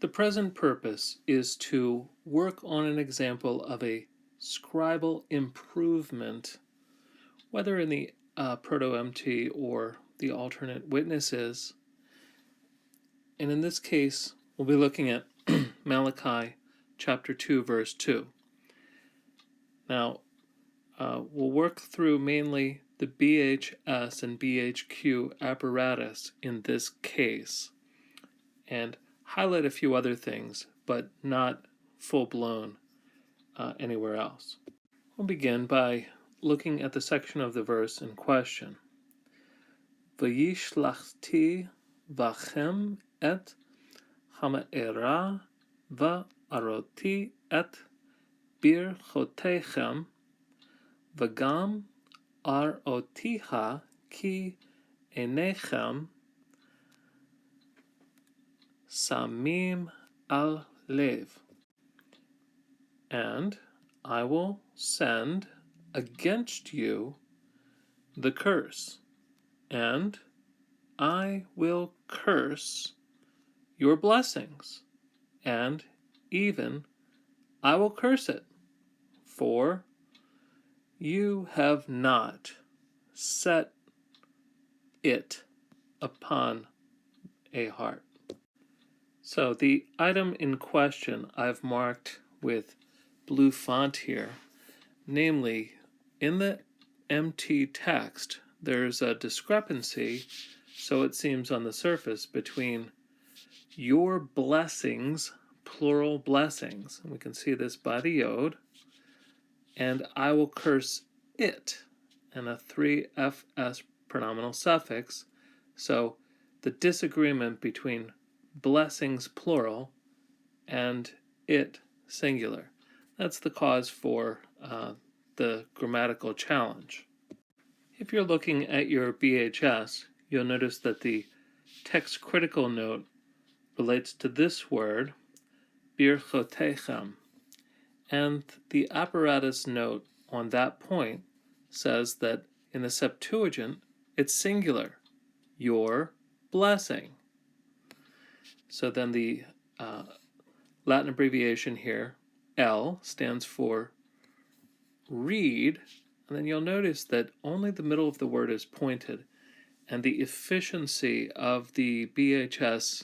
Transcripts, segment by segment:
The present purpose is to work on an example of a scribal improvement, whether in the proto-MT or the alternate witnesses. And in this case, we'll be looking at Malachi chapter 2, verse 2. Now, we'll work through mainly the BHS and BHQ apparatus in this case and highlight a few other things, but not full-blown anywhere else. We'll begin by looking at the section of the verse in question. V'yishlachti v'chem et hama'era v'aroti et birchotechem v'gam arotiha ki enechem samim al lev. And I will send against you the curse, and I will curse your blessings, and even I will curse it, for you have not set it upon a heart. So the item in question I've marked with blue font here, namely in the MT text there's a discrepancy, so it seems on the surface, between your blessings, plural blessings, and we can see this by the yod, and I will curse it, and a 3fs pronominal suffix. So the disagreement between blessings plural and it singular. That's the cause for the grammatical challenge. If you're looking at your BHS, you'll notice that the text critical note relates to this word, birchotechem, and the apparatus note on that point says that in the Septuagint it's singular, your blessing. So then the Latin abbreviation here, L, stands for read, and then you'll notice that only the middle of the word is pointed, and the efficiency of the BHS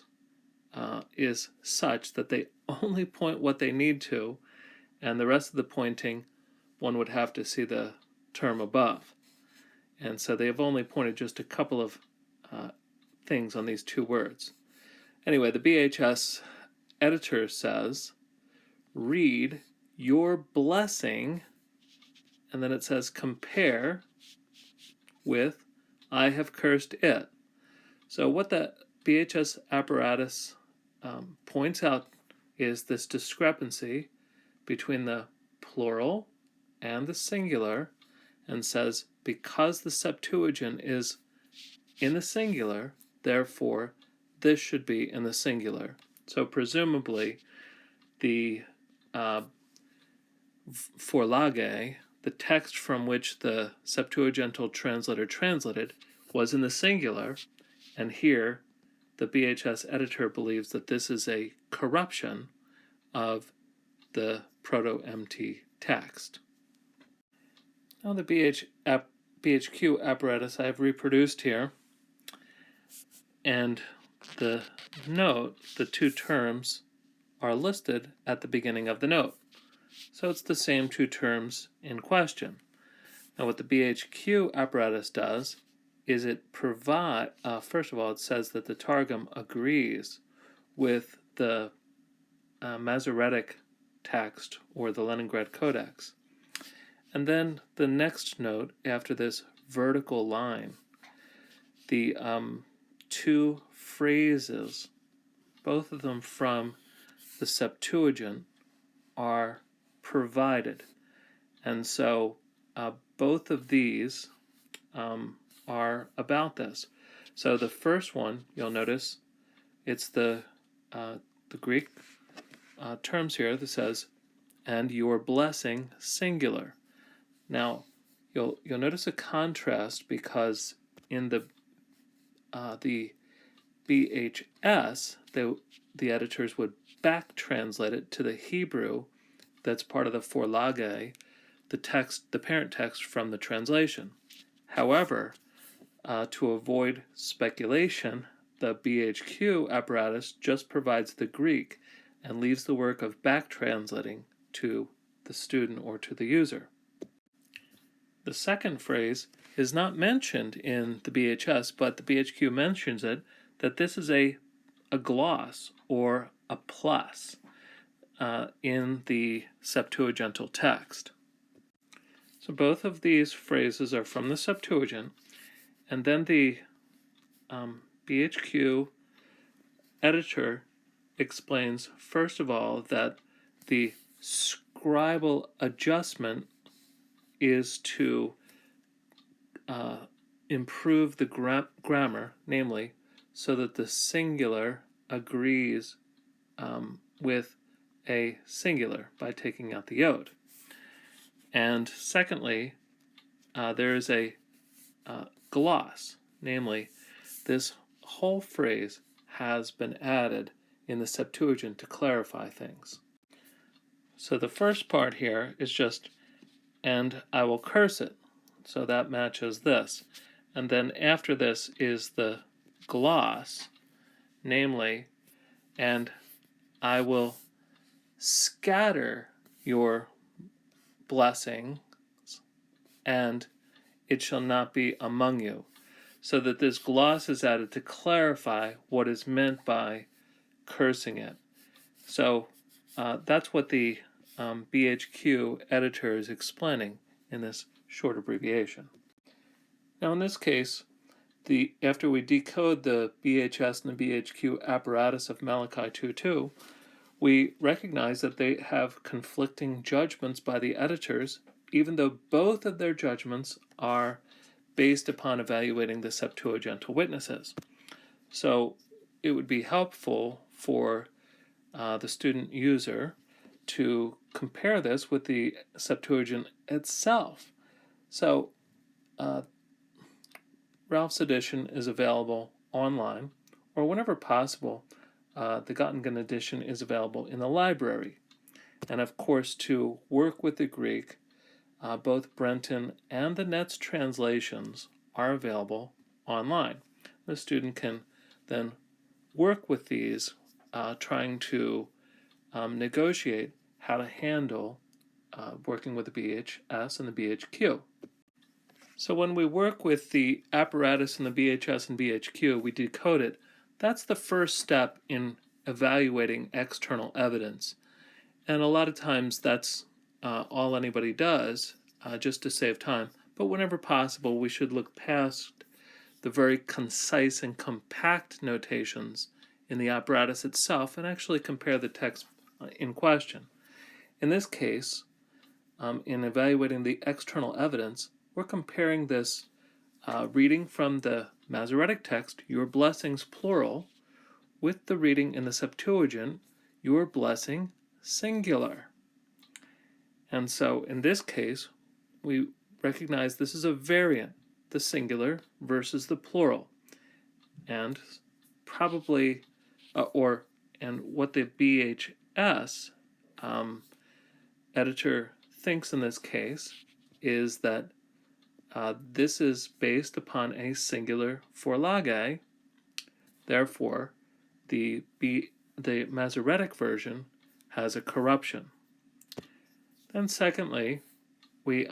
is such that they only point what they need to, and the rest of the pointing, one would have to see the term above. And so they have only pointed just a couple of things on these two words. Anyway, the BHS editor says, read your blessing, and then it says compare with I have cursed it. So what the BHS apparatus points out is this discrepancy between the plural and the singular, and says because the Septuagint is in the singular, therefore this should be in the singular. So presumably the Vorlage, the text from which the Septuagintal translator translated, was in the singular, and here the BHS editor believes that this is a corruption of the Proto-MT text. Now the BHQ apparatus I have reproduced here, and the note, the two terms, are listed at the beginning of the note. So it's the same two terms in question. Now what the BHQ apparatus does is it provide, first of all, it says that the Targum agrees with the Masoretic text or the Leningrad Codex. And then the next note after this vertical line, the two phrases, both of them from the Septuagint, are provided. And so both of these are about this. So the first one, you'll notice, it's the Greek terms here that says, and your blessing, singular. Now, you'll notice a contrast because in the BHS, the editors would back translate it to the Hebrew that's part of the Vorlage, the parent text from the translation. However, to avoid speculation, the BHQ apparatus just provides the Greek and leaves the work of back translating to the student or to the user. The second phrase is not mentioned in the BHS, but the BHQ mentions it, that this is a gloss or a plus in the Septuagintal text. So both of these phrases are from the Septuagint, and then the BHQ editor explains, first of all, that the scribal adjustment is to improve the grammar, namely, so that the singular agrees with a singular by taking out the yod. And secondly, there is a gloss, namely, this whole phrase has been added in the Septuagint to clarify things. So the first part here is just, and I will curse it. So that matches this. And then after this is the gloss, namely, and I will scatter your blessings, and it shall not be among you. So that this gloss is added to clarify what is meant by cursing it. So that's what the BHQ editor is explaining in this short abbreviation. Now in this case, after we decode the BHS and the BHQ apparatus of Malachi 2:2, we recognize that they have conflicting judgments by the editors, even though both of their judgments are based upon evaluating the Septuagintal witnesses. So it would be helpful for the student user to compare this with the Septuagint itself. So Ralph's edition is available online, or whenever possible, the Göttingen edition is available in the library. And of course, to work with the Greek, both Brenton and the Net's translations are available online. The student can then work with these, trying to negotiate how to handle working with the BHS and the BHQ. So when we work with the apparatus in the BHS and BHQ, we decode it. That's the first step in evaluating external evidence. And a lot of times that's all anybody does, just to save time. But whenever possible, we should look past the very concise and compact notations in the apparatus itself and actually compare the text in question. In this case, in evaluating the external evidence, we're comparing this reading from the Masoretic text, your blessings plural, with the reading in the Septuagint, your blessing singular. And so in this case, we recognize this is a variant, the singular versus the plural. And probably, and what the BHS editor thinks in this case is that this is based upon a singular Vorlage. Therefore, the Masoretic version has a corruption. Then secondly, we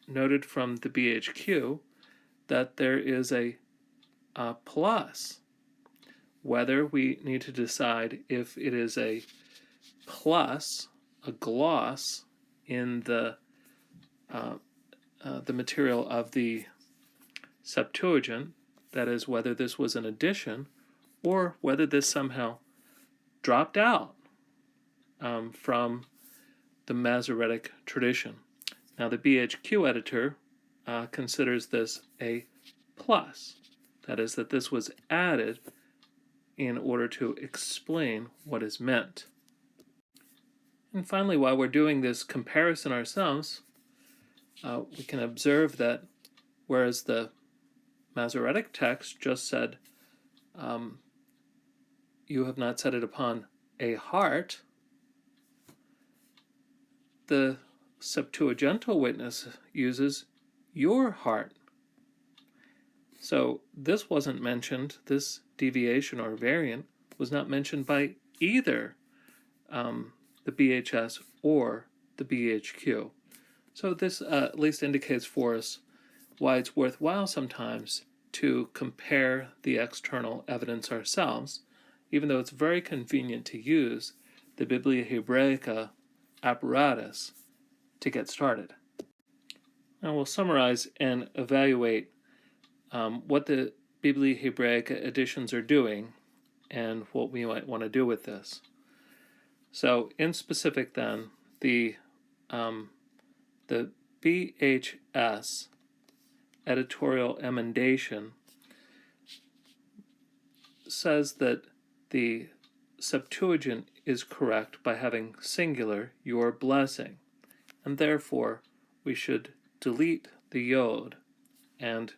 noted from the BHQ that there is a plus. Whether we need to decide if it is a plus, a gloss in the material of the Septuagint, that is, whether this was an addition or whether this somehow dropped out from the Masoretic tradition. Now the BHQ editor considers this a plus, that is, that this was added in order to explain what is meant. And finally, while we're doing this comparison ourselves, we can observe that whereas the Masoretic text just said you have not set it upon a heart, the Septuagintal witness uses your heart. So this wasn't mentioned, this deviation or variant was not mentioned by either the BHS or the BHQ. So this at least indicates for us why it's worthwhile sometimes to compare the external evidence ourselves, even though it's very convenient to use the Biblia Hebraica apparatus to get started. Now we'll summarize and evaluate what the Biblia Hebraica editions are doing and what we might want to do with this. So in specific then, the BHS editorial emendation says that the Septuagint is correct by having singular your blessing, and therefore we should delete the yod and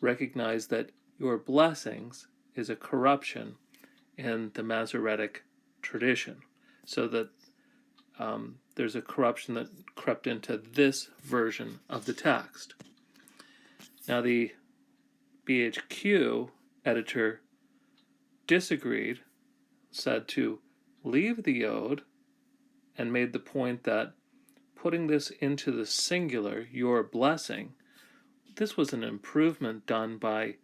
recognize that your blessings is a corruption in the Masoretic tradition, so that there's a corruption that crept into this version of the text. Now the BHQ editor disagreed, said to leave the yod, and made the point that putting this into the singular, your blessing, this was an improvement done by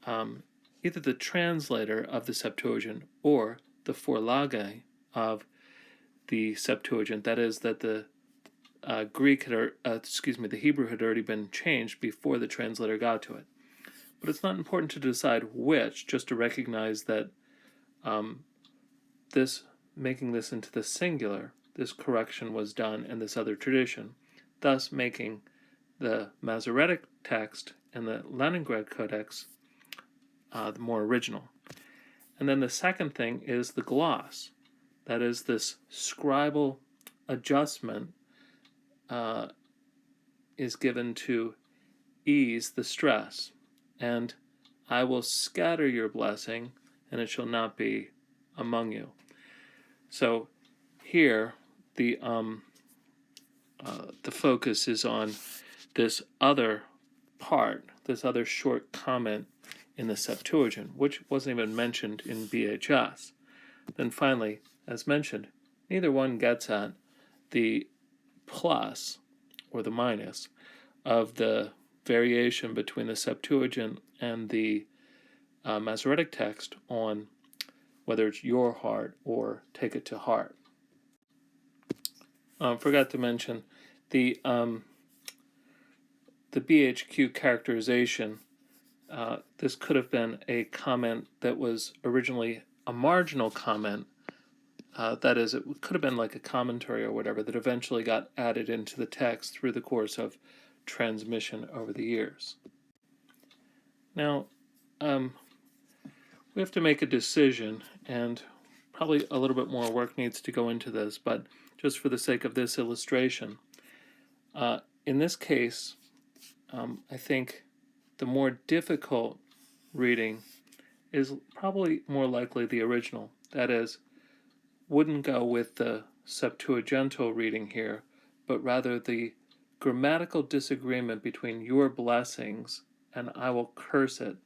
either the translator of the Septuagint or the Forlage of the Septuagint. That is, that the the Hebrew had already been changed before the translator got to it. But it's not important to decide which, just to recognize that making this into the singular, this correction was done in this other tradition, thus making the Masoretic text and the Leningrad Codex the more original. And then the second thing is the gloss. That is, this scribal adjustment is given to ease the stress. And I will scatter your blessing, and it shall not be among you. So here the focus is on this other part, this other short comment in the Septuagint, which wasn't even mentioned in BHS. Then finally, as mentioned, neither one gets at the plus or the minus of the variation between the Septuagint and the Masoretic text on whether it's your heart or take it to heart. Forgot to mention the BHQ characterization. This could have been a comment that was originally a marginal comment. That is, it could have been like a commentary or whatever that eventually got added into the text through the course of transmission over the years. Now, we have to make a decision, and probably a little bit more work needs to go into this, but just for the sake of this illustration, in this case, I think the more difficult reading is probably more likely the original. That is, wouldn't go with the Septuagintal reading here, but rather the grammatical disagreement between your blessings and I will curse it.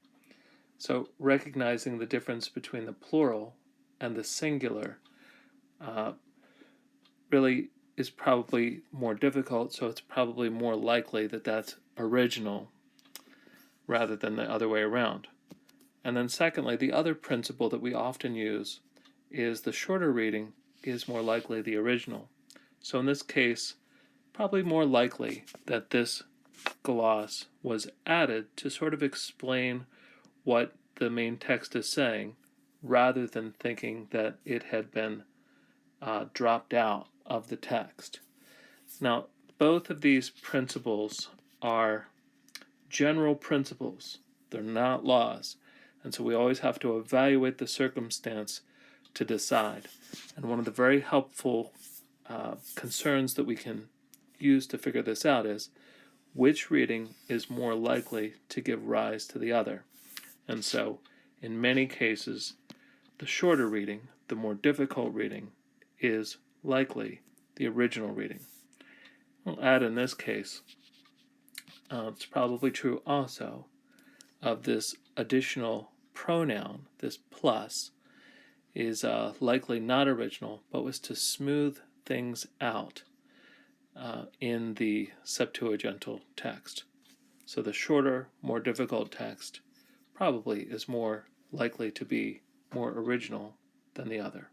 So recognizing the difference between the plural and the singular really is probably more difficult, so it's probably more likely that that's original rather than the other way around. And then secondly, the other principle that we often use is the shorter reading is more likely the original. So in this case, probably more likely that this gloss was added to sort of explain what the main text is saying, rather than thinking that it had been dropped out of the text. Now, both of these principles are general principles. They're not laws. And so we always have to evaluate the circumstance to decide. And one of the very helpful concerns that we can use to figure this out is which reading is more likely to give rise to the other. And so in many cases, the shorter reading, the more difficult reading, is likely the original reading. We'll add in this case, it's probably true also of this additional pronoun, this plus, is likely not original, but was to smooth things out in the Septuagintal text. So the shorter, more difficult text probably is more likely to be more original than the other.